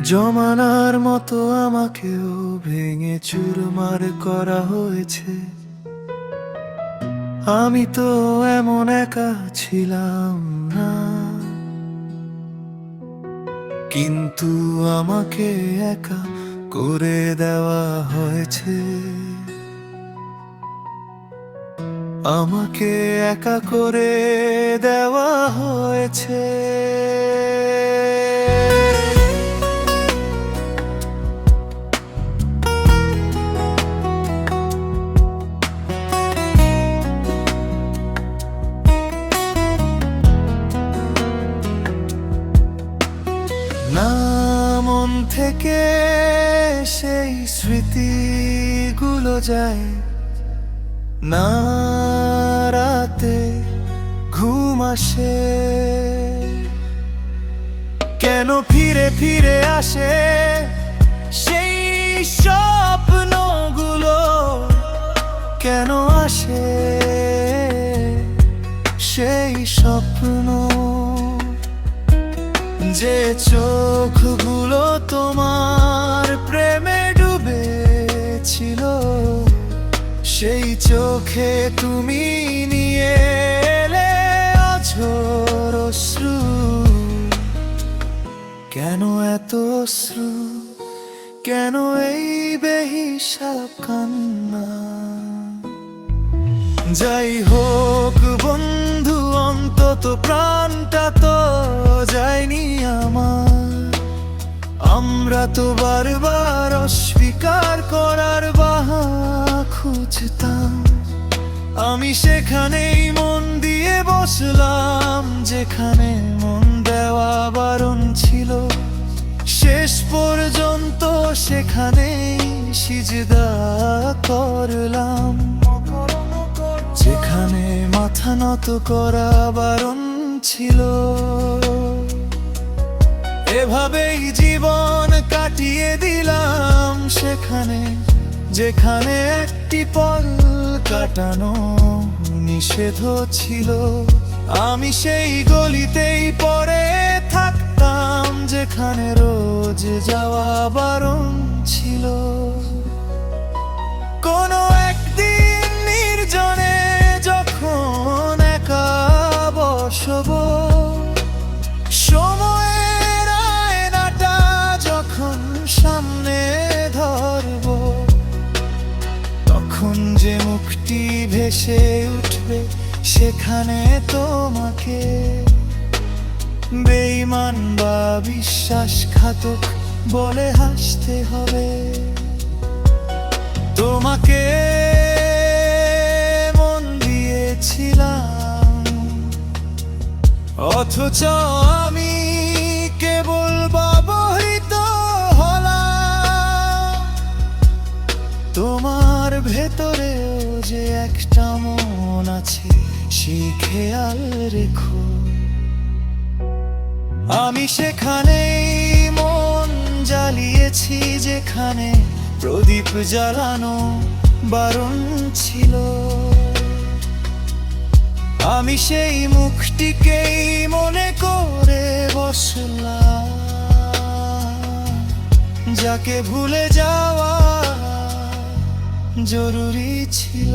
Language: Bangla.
জমানার মতো আমাকেও ভেঙে চুরমার করা হয়েছে। আমি তো এমন একা ছিলাম না, কিন্তু আমাকে একা করে দেওয়া হয়েছে। আমাকে একা করে দেওয়া হয়েছে। না মন থেকে সেই স্মৃতিগুলো যায়, না রাতে ঘুম আসে। কেন ফিরে ফিরে আসে সেই স্বপ্নগুলো? কেন আসে সেই স্বপ্ন? যে চোখগুলো তোমার প্রেমে ডুবেছিল, সেই চোখে তুমি নিয়ে এলে অঝোর অশ্রু। কেন এত অশ্রু? কেন এই বেহিসাব কান্না? যাই হোক বন্ধু, অন্তত প্রাণটা তো যায়নি আমার। আমরা তো বারবার অস্বীকার করার বাহানা খুঁজতাম। আমি সেখানেই মন দিয়ে বসলাম, যেখানে মন দেওয়া বারণ ছিল। শেষ পর্যন্ত সেখানেই সিজদা করলাম, যেখানে মাথা নত করা বারণ ছিল। এভাবেই জীবন কাটিয়ে দিলাম সেখানে, যেখানে একটি পল কাটানো নিষেধ ছিল। আমি সেই গলিতেই পড়ে থাকতাম, যেখানে রোজ যাওয়া বারণ ছিল। কোনো একদিন নির্জনে যখন একা বসব, সময়ের আয়নাটা যখন সামনে ধরব, তখন যে মুখটি ভেসে উঠবে সেখানে তোমাকে বেঈমান বা বিশ্বাসঘাতক বলে হাসতে হবে। তোমাকে মন দিয়েছিলাম, অথচ আমি কেবল ব্যবহৃত হলাম। তোমার ভেতরেও যে একটা মন আছে, সেই খেয়াল রেখো। আমি সেখানেই মন জ্বালিয়েছি, যেখানে প্রদীপ জ্বালানো বারণ ছিল। আমি সেই মুখটিকেই মনে করে বসলাম, যাকে ভুলে যাওয়া জরুরি ছিল।